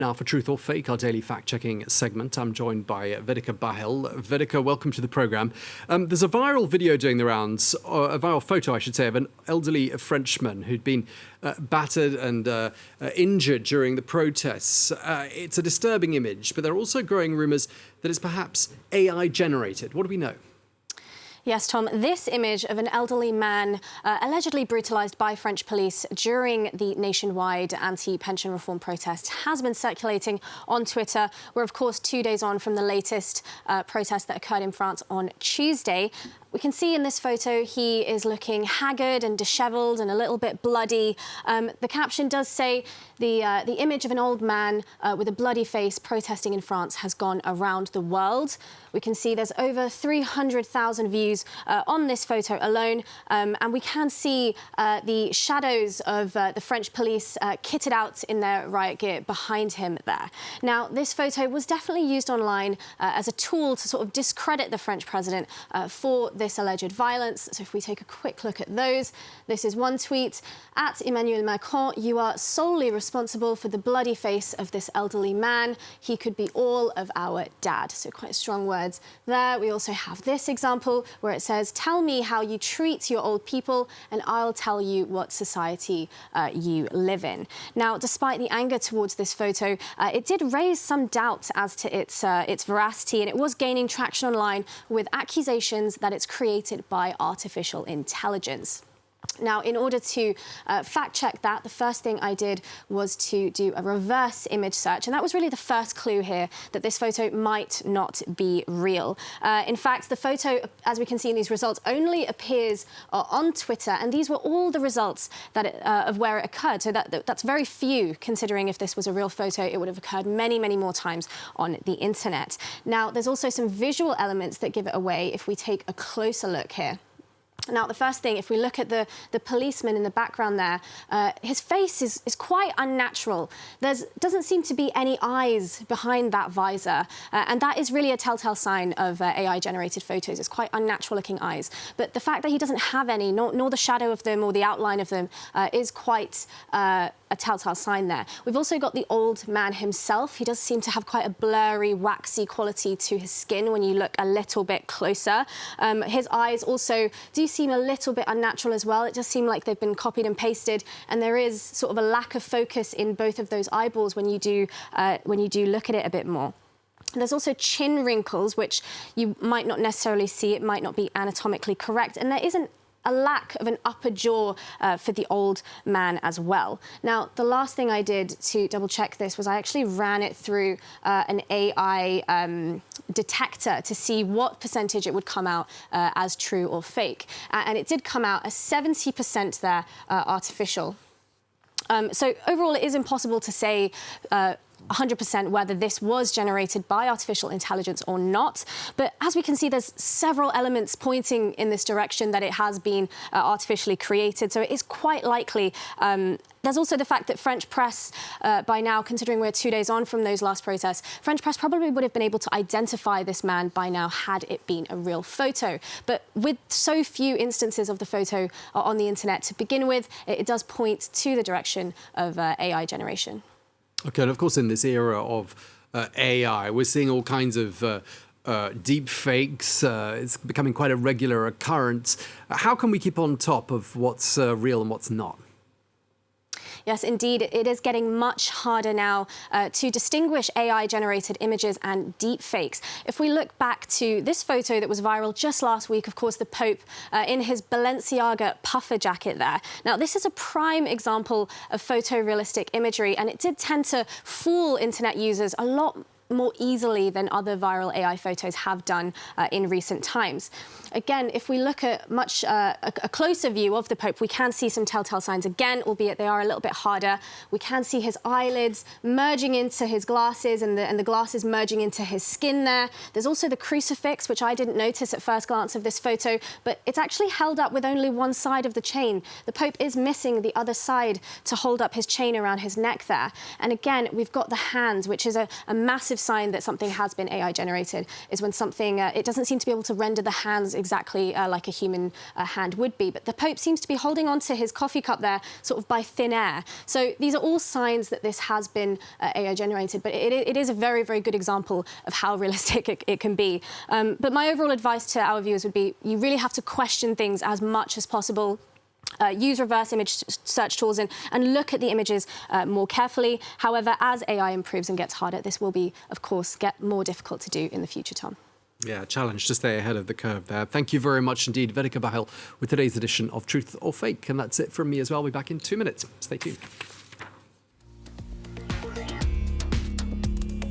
Now, for Truth or Fake, our daily fact-checking segment, I'm joined by Vedika Bahl. Vedika, welcome to the programme. There's a viral video doing the rounds, or a viral photo, I should say, of an elderly Frenchman who'd been battered and injured during the protests. It's a disturbing image, but there are also growing rumours that it's perhaps AI-generated. What do we know? Yes, Tom, this image of an elderly man allegedly brutalised by French police during the nationwide anti-pension reform protest has been circulating on Twitter. We're, of course, 2 days on from the latest protest that occurred in France on Tuesday. We can see in this photo he is looking haggard and dishevelled and a little bit bloody. The caption does say the image of an old man with a bloody face protesting in France has gone around the world. We can see there's over 300,000 views on this photo alone, and we can see the shadows of the French police kitted out in their riot gear behind him there. Now, this photo was definitely used online as a tool to sort of discredit the French president for this alleged violence. So if we take a quick look at those, this is one tweet. At Emmanuel Macron, you are solely responsible for the bloody face of this elderly man. He could be all of our dad. So quite strong words there. We also have this example where it says, tell me how you treat your old people and I'll tell you what society you live in. Now, despite the anger towards this photo, it did raise some doubt as to its veracity, and it was gaining traction online with accusations that it's created by artificial intelligence. Now, in order to fact-check that, the first thing I did was to do a reverse image search, and that was really the first clue here that this photo might not be real. In fact, the photo, as we can see in these results, only appears on Twitter, and these were all the results that of where it occurred. So that's very few, considering if this was a real photo, it would have occurred many, many more times on the internet. Now, there's also some visual elements that give it away if we take a closer look here. Now, the first thing, if we look at the policeman in the background there, his face is quite unnatural. There doesn't seem to be any eyes behind that visor, and that is really a telltale sign of AI-generated photos. It's quite unnatural-looking eyes. But the fact that he doesn't have any, nor the shadow of them or the outline of them, is quite a telltale sign there. We've also got the old man himself. He does seem to have quite a blurry, waxy quality to his skin when you look a little bit closer. His eyes also do seem a little bit unnatural as well. It does seem like they've been copied and pasted, and there is sort of a lack of focus in both of those eyeballs when you do look at it a bit more. There's also chin wrinkles, which you might not necessarily see. It might not be anatomically correct, and there isn't a lack of an upper jaw for the old man as well. Now, the last thing I did to double-check this was I actually ran it through an AI detector to see what percentage it would come out as true or fake. And it did come out as 70% there artificial. So overall, it is impossible to say 100% whether this was generated by artificial intelligence or not. But as we can see, there's several elements pointing in this direction that it has been artificially created. So it is quite likely. There's also the fact that French press, by now, considering we're 2 days on from those last protests, French press probably would have been able to identify this man by now had it been a real photo. But with so few instances of the photo on the internet to begin with, it does point to the direction of AI generation. OK, and of course, in this era of AI, we're seeing all kinds of deep fakes. It's becoming quite a regular occurrence. How can we keep on top of what's real and what's not? Yes, indeed, it is getting much harder now to distinguish AI-generated images and deep fakes. If we look back to this photo that was viral just last week, of course, the Pope in his Balenciaga puffer jacket there. Now, this is a prime example of photorealistic imagery, and it did tend to fool internet users a lot more easily than other viral AI photos have done in recent times. Again, if we look at a closer view of the Pope, we can see some telltale signs again, albeit they are a little bit harder. We can see his eyelids merging into his glasses and the glasses merging into his skin there. There's also the crucifix, which I didn't notice at first glance of this photo, but it's actually held up with only one side of the chain. The Pope is missing the other side to hold up his chain around his neck there. And again, we've got the hands, which is a massive definitive sign that something has been AI generated is when something, it doesn't seem to be able to render the hands exactly like a human hand would be. But the Pope seems to be holding on to his coffee cup there sort of by thin air. So these are all signs that this has been AI generated, but it is a very, very good example of how realistic it can be. But my overall advice to our viewers would be you really have to question things as much as possible. Use reverse image search tools and look at the images more carefully. However, as AI improves and gets harder, this will be, of course, get more difficult to do in the future, Tom. Yeah, challenge to stay ahead of the curve there. Thank you very much indeed, Vedika Bahl, with today's edition of Truth or Fake. And that's it from me as well. We'll be back in 2 minutes. Stay tuned.